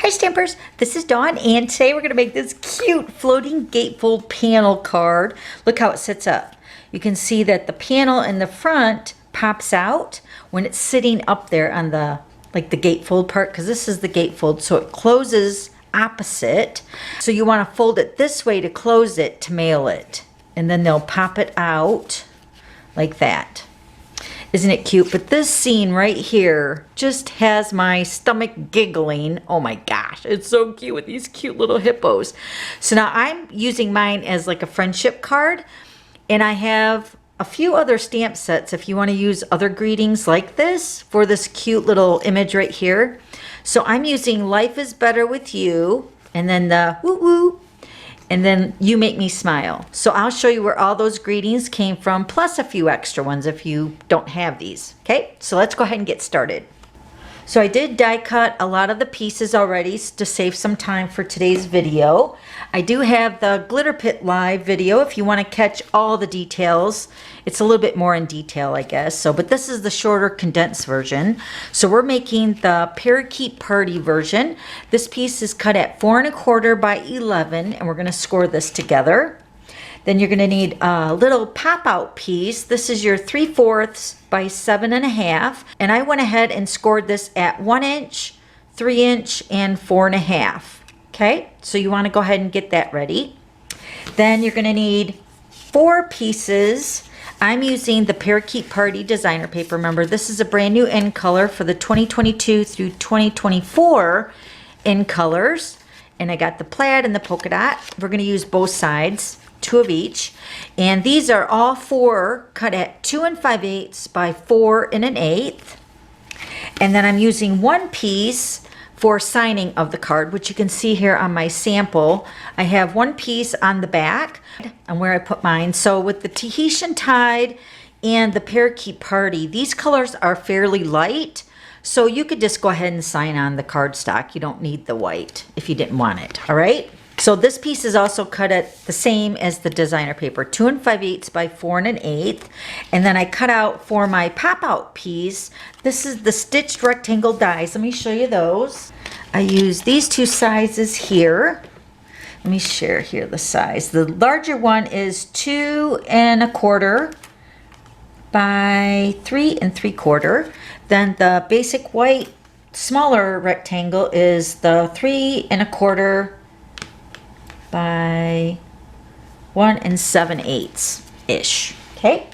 Hi Stampers, this is Dawn, and today we're going to make this cute floating gatefold panel card. Look how it sits up. You can see that the panel in the front pops out when it's sitting up there on the the gatefold part, because this is the gatefold, so it closes opposite. So you want to fold it this way to close it to mail it, and then they'll pop it out like that. Isn't it cute? But this scene right here just has my stomach giggling. Oh my gosh, it's so cute with these cute little hippos. So now I'm using mine as like a friendship card, and I have a few other stamp sets if you want to use other greetings like this for this cute little image right here. So I'm using Life is Better with You, and then the woo woo, and then You Make Me Smile. So I'll show you where all those greetings came from, plus a few extra ones if you don't have these. Okay, so let's go ahead and get started. So I did die cut a lot of the pieces already to save some time for today's video. I do have the Glitter Pit Live video if you want to catch all the details. It's a little bit more in detail, I guess. But this is the shorter condensed version. So we're making the Parakeet Party version. This piece is cut at 4 1/4 by 11, and we're going to score this together. Then you're going to need a little pop-out piece. This is your 3/4 by 7 1/2, and I went ahead and scored this at 1 inch, 3 inch, and 4 1/2. Okay, so you want to go ahead and get that ready. Then you're going to need 4 pieces. I'm using the Parakeet Party designer paper. Remember, this is a brand new in color for the 2022 through 2024 in colors. And I got the plaid and the polka dot. We're going to use both sides, 2 of each. And these are all 4 cut at 2 5/8 by 4 1/8. And then I'm using 1 piece for signing of the card, which you can see here on my sample. I have 1 piece on the back and where I put mine. So with the Tahitian Tide and the Parakeet Party, these colors are fairly light. So you could just go ahead and sign on the cardstock. You don't need the white if you didn't want it, all right? So this piece is also cut at the same as the designer paper, 2 5/8 by 4 1/8. And then I cut out for my pop-out piece, this is the stitched rectangle dies. Let me show you those. I use these 2 sizes here. Let me share here the size. The larger one is 2 1/4 by 3 3/4. Then the basic white smaller rectangle is the 3 1/4 by 1 7/8 ish. Okay,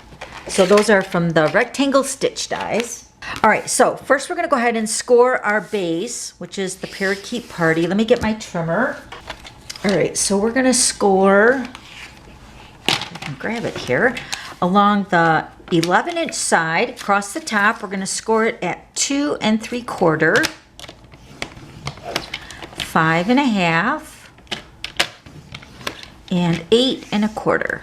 so those are from the rectangle stitch dies. All right, so first we're going to go ahead and score our base, which is the Parakeet Party. Let me get my trimmer. All right, so we're going to score, I can grab it here, along the 11-inch side across the top. We're going to score it at 2 3/4, 5 1/2, and 8 1/4.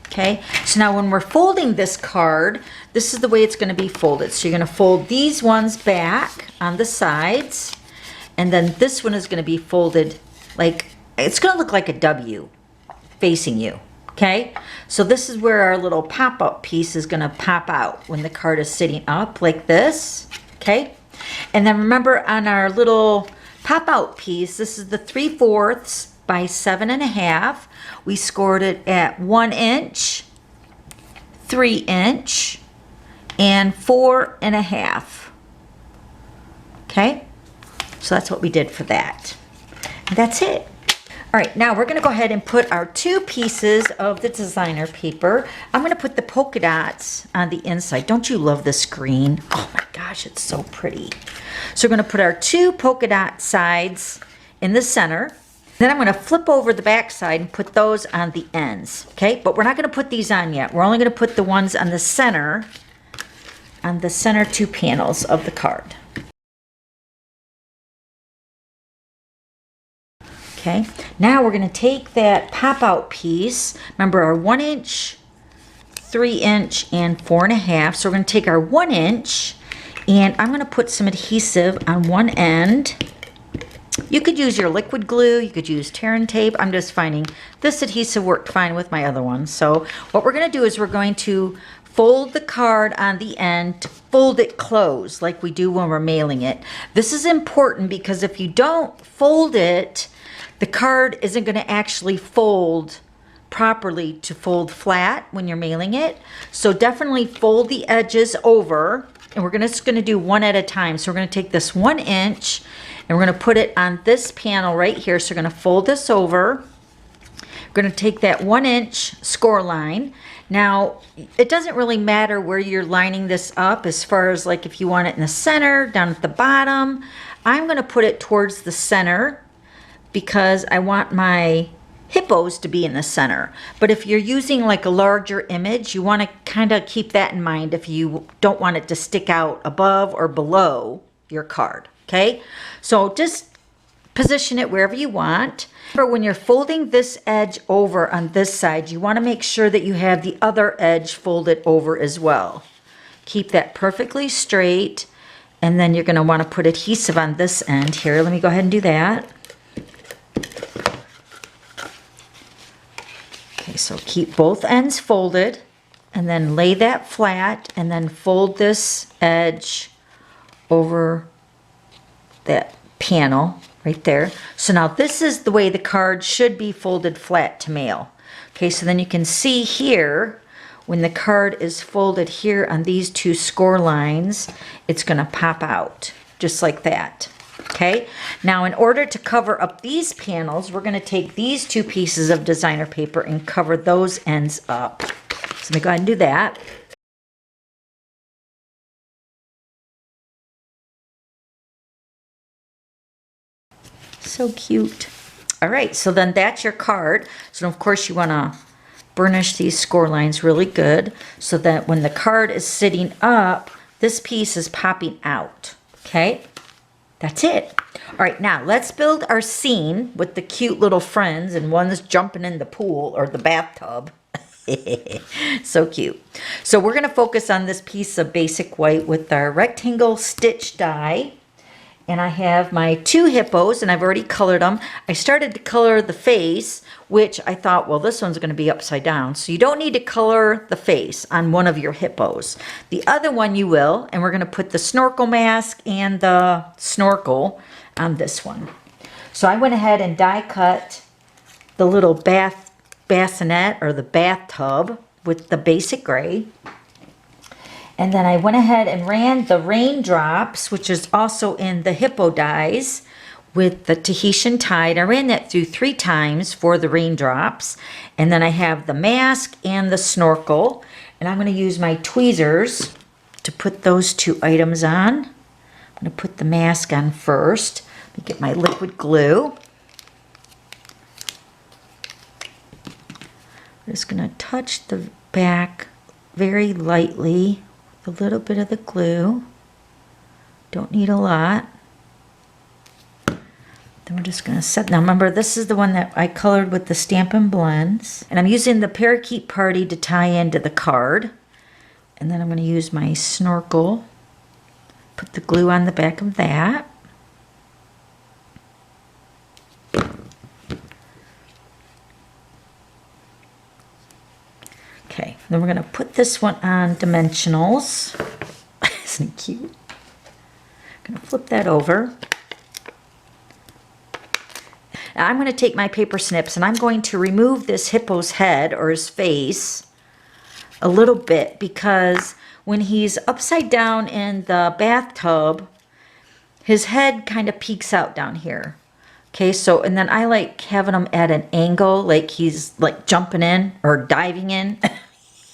Okay, so now when we're folding this card, this is the way it's going to be folded. So you're going to fold these ones back on the sides, and then this one is going to be folded like, it's going to look like a W facing you. Okay, so this is where our little pop-up piece is going to pop out when the card is sitting up like this. Okay, and then remember on our little pop-out piece, this is the 3/4 by 7 1/2. We scored it at 1 inch, 3 inch, and 4 1/2. Okay, so that's what we did for that. And that's it. All right, now we're going to go ahead and put our 2 pieces of the designer paper. I'm going to put the polka dots on the inside. Don't you love this green? Oh my gosh, it's so pretty. So we're going to put our 2 polka dot sides in the center. Then I'm going to flip over the back side and put those on the ends. Okay, but we're not going to put these on yet. We're only going to put the ones on the center 2 panels of the card. Okay, now we're going to take that pop-out piece. Remember our 1 inch, 3 inch, and 4 1/2. So we're going to take our 1 inch, and I'm going to put some adhesive on one end. You could use your liquid glue, you could use tear and tape. I'm just finding this adhesive worked fine with my other one. So what we're going to do is we're going to fold the card on the end, fold it closed like we do when we're mailing it. This is important because if you don't fold it, the card isn't going to actually fold properly to fold flat when you're mailing it. So definitely fold the edges over, and we're just going to do one at a time. So we're going to take this 1 inch and we're going to put it on this panel right here. So we're going to fold this over. We're going to take that 1 inch score line. Now, it doesn't really matter where you're lining this up as far as like if you want it in the center, down at the bottom. I'm going to put it towards the center because I want my hippos to be in the center. But if you're using like a larger image, you want to kind of keep that in mind if you don't want it to stick out above or below your card. Okay, so just position it wherever you want. Remember, when you're folding this edge over on this side, you want to make sure that you have the other edge folded over as well. Keep that perfectly straight, and then you're going to want to put adhesive on this end here. Let me go ahead and do that. Okay, so keep both ends folded, and then lay that flat, and then fold this edge over that panel right there. So now this is the way the card should be folded flat to mail. Okay, so then you can see here when the card is folded here on these two score lines, it's going to pop out just like that. Okay, now in order to cover up these panels, we're going to take these two pieces of designer paper and cover those ends up. So let me go ahead and do that. So cute. All right, so then that's your card. So of course you want to burnish these score lines really good so that when the card is sitting up, this piece is popping out. Okay, that's it. All right, now let's build our scene with the cute little friends, and one's jumping in the pool or the bathtub. So cute. So we're going to focus on this piece of basic white with our rectangle stitch die. And I have my 2 hippos, and I've already colored them. I started to color the face, which I thought, well, this one's going to be upside down. So you don't need to color the face on one of your hippos. The other one you will, and we're going to put the snorkel mask and the snorkel on this one. So I went ahead and die cut the little bassinet or the bathtub with the basic gray. And then I went ahead and ran the raindrops, which is also in the hippo dies, with the Tahitian tide. I ran that through 3 times for the raindrops. And then I have the mask and the snorkel. And I'm going to use my tweezers to put those 2 items on. I'm going to put the mask on first. Let me get my liquid glue. I'm just going to touch the back very lightly. A little bit of the glue. Don't need a lot. Then we're just going to set. Now remember, this is the one that I colored with the Stampin' Blends. And I'm using the Parakeet Party to tie into the card. And then I'm going to use my snorkel. Put the glue on the back of that. Okay, then we're going to put this one on dimensionals. Isn't it cute? I'm going to flip that over. Now I'm going to take my paper snips and I'm going to remove this hippo's head or his face a little bit, because when he's upside down in the bathtub, his head kind of peeks out down here. Okay, so, and then I like having him at an angle, like he's like jumping in or diving in.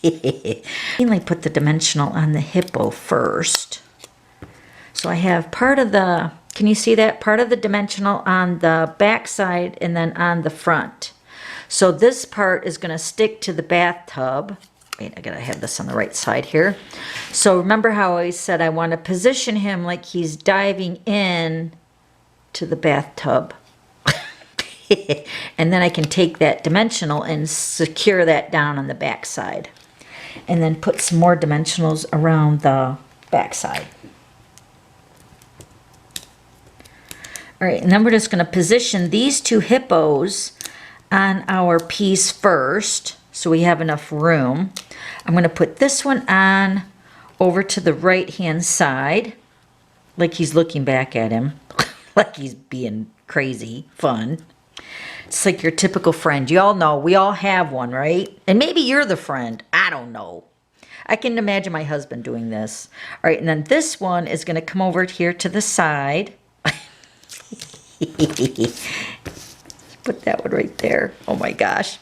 I put the dimensional on the hippo first. So I have part of the, can you see that? Part of the dimensional on the back side and then on the front. So this part is going to stick to the bathtub. Wait, I gotta have this on the right side here. So remember how I said I want to position him like he's diving in to the bathtub. And then I can take that dimensional and secure that down on the back side. And then put some more dimensionals around the back side. All right, and then we're just going to position these 2 hippos on our piece first. so we have enough room. I'm going to put this one on over to the right hand side, like he's looking back at him, like he's being crazy fun. It's like your typical friend. You all know, we all have one, right? And maybe you're the friend. I don't know. I can imagine my husband doing this. All right, and then this one is going to come over here to the side. Put that one right there. Oh my gosh.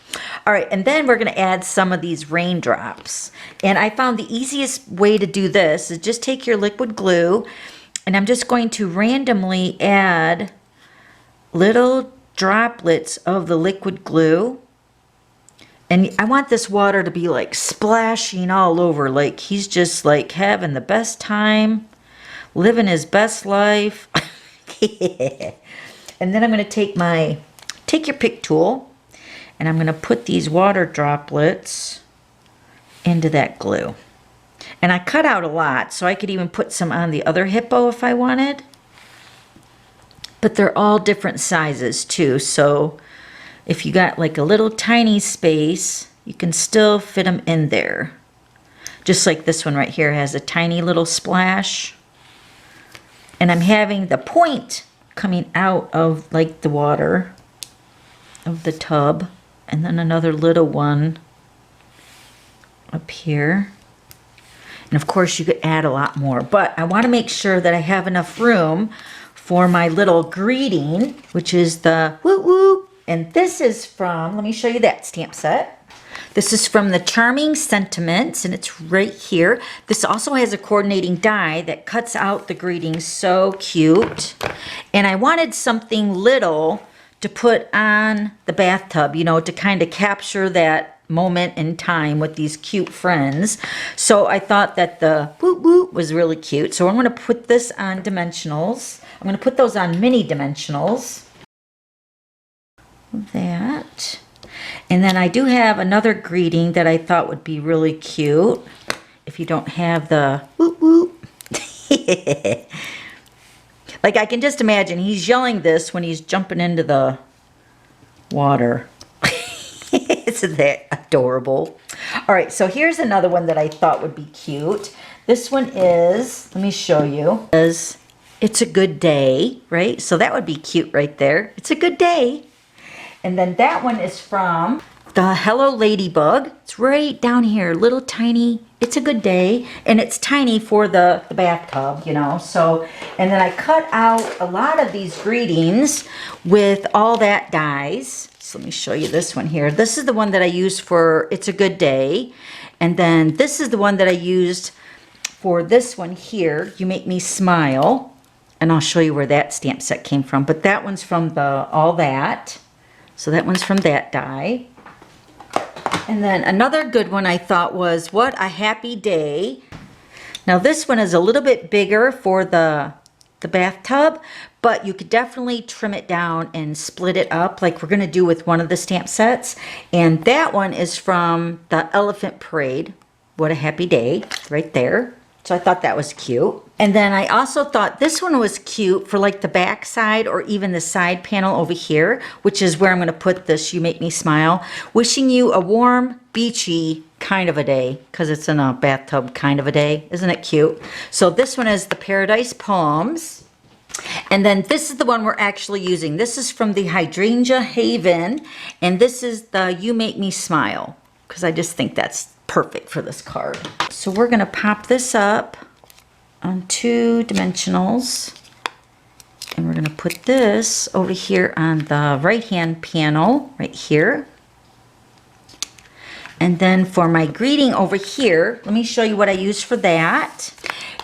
All right, and then we're going to add some of these raindrops. And I found the easiest way to do this is just take your liquid glue, and I'm just going to randomly add little droplets of the liquid glue. And I want this water to be like splashing all over, like he's just like having the best time, living his best life. And then I'm going to take your pick tool, and I'm going to put these water droplets into that glue. And I cut out a lot, so I could even put some on the other hippo if I wanted. But they're all different sizes too, so if you got like a little tiny space, you can still fit them in there. Just like this one right here has a tiny little splash. And I'm having the point coming out of like the water of the tub. And then another little one up here. And of course you could add a lot more, but I want to make sure that I have enough room for my little greeting, which is the woo woo. And this is from, let me show you that stamp set. This is from the Charming Sentiments, and it's right here. This also has a coordinating die that cuts out the greeting. So cute. And I wanted something little to put on the bathtub, you know, to kind of capture that moment in time with these cute friends. So I thought that the whoop whoop was really cute. So I'm going to put this on dimensionals. I'm going to put those on mini dimensionals. That. And then I do have another greeting that I thought would be really cute if you don't have the whoop whoop. Like I can just imagine he's yelling this when he's jumping into the water. Isn't that adorable? All right, so here's another one that I thought would be cute. This one is, let me show you, is It's a Good Day, right? So that would be cute right there. It's a good day. And then that one is from the Hello Ladybug. It's right down here, little tiny, It's a Good Day. And it's tiny for the bathtub, you know. So, and then I cut out a lot of these greetings with all that dies. So let me show you this one here. This is the one that I used for It's a Good Day. And then this is the one that I used for this one here, You Make Me Smile. And I'll show you where that stamp set came from. But that one's from the All That. So that one's from that die. And then another good one I thought was What a Happy Day. Now this one is a little bit bigger for the bathtub, but you could definitely trim it down and split it up like we're going to do with one of the stamp sets. And that one is from the Elephant Parade. What a Happy Day, right there. So I thought that was cute. And then I also thought this one was cute for like the back side or even the side panel over here, which is where I'm going to put this You Make Me Smile. Wishing you a warm, beachy kind of a day, because it's in a bathtub kind of a day. Isn't it cute? So this one is the Paradise Poems. And then this is the one we're actually using. This is from the Hydrangea Haven. And this is the You Make Me Smile, because I just think that's perfect for this card. So we're going to pop this up on 2 dimensionals. And we're going to put this over here on the right-hand panel, right here. And then for my greeting over here, let me show you what I used for that.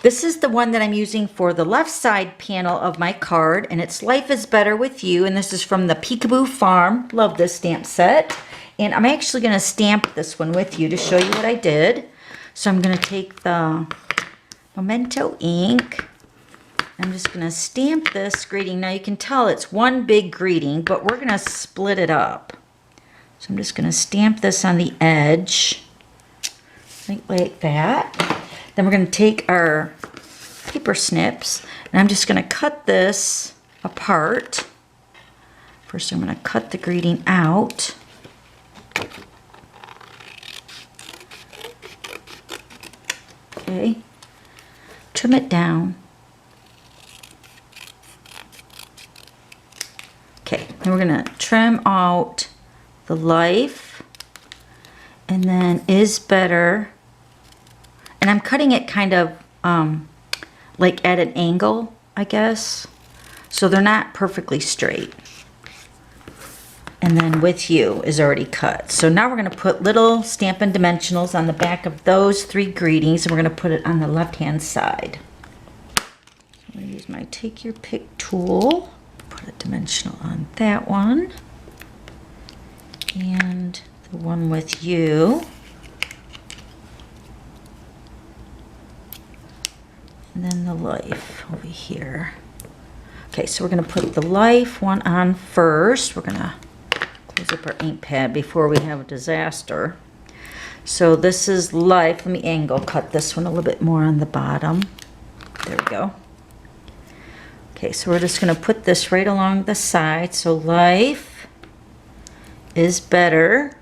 This is the one that I'm using for the left side panel of my card, and it's Life is Better with You, and this is from the Peekaboo Farm. Love this stamp set. And I'm actually going to stamp this one with you to show you what I did. So I'm going to take the Memento ink. I'm just going to stamp this greeting. Now you can tell it's one big greeting, but we're going to split it up. So I'm just going to stamp this on the edge, right like that. Then we're going to take our paper snips, and I'm just going to cut this apart. First I'm going to cut the greeting out. Okay, trim it down. Okay, then we're gonna trim out the life, and then is better. And I'm cutting it kind of like at an angle, I guess. So they're not perfectly straight. And then with you is already cut. So now we're gonna put little Stampin' Dimensionals on the back of those 3 greetings, and we're gonna put it on the left-hand side. I'm gonna use my Take Your Pick tool. Put a dimensional on that one. And the one with you. And then the life over here. Okay, so we're gonna put the life one on first. We're gonna close up our ink pad before we have a disaster. So this is life. Let me angle cut this one a little bit more on the bottom. There we go. Okay, so we're just gonna put this right along the side. So life is better.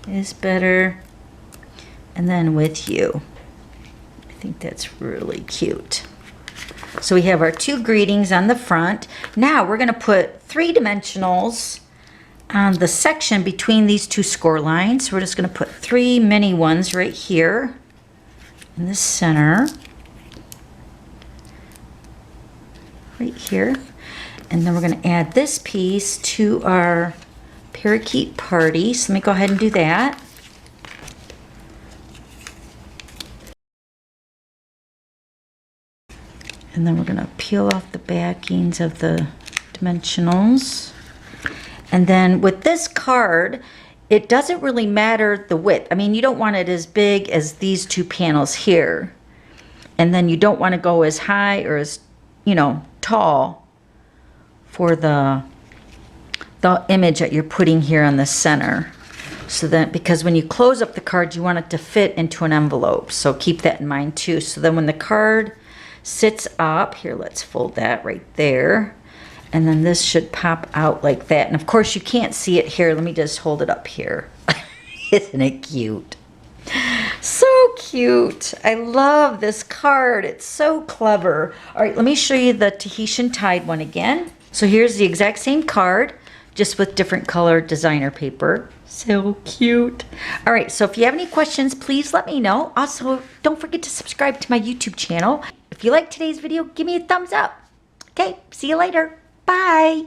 Is better. And then with you. I think that's really cute. So we have our 2 greetings on the front. Now we're gonna put 3 dimensionals on the section between these 2 score lines. So we're just gonna put 3 mini ones right here in the center. Right here. And then we're gonna add this piece to our parakeet party. So let me go ahead and do that. And then we're gonna peel off the backings of the dimensionals. And then with this card, it doesn't really matter the width. I mean, you don't want it as big as these 2 panels here. And then you don't want to go as high or as, you know, tall for the image that you're putting here on the center. So that, because when you close up the card, you want it to fit into an envelope. So keep that in mind too. So then when the card sits up, here, let's fold that right there. And then this should pop out like that. And of course you can't see it here. Let me just hold it up here. Isn't it cute? So cute. I love this card. It's so clever. All right, let me show you the Tahitian tied one again. So here's the exact same card, just with different colored designer paper. So cute. All right, so if you have any questions, please let me know. Also, don't forget to subscribe to my YouTube channel. If you like today's video, give me a thumbs up. Okay, see you later. Bye.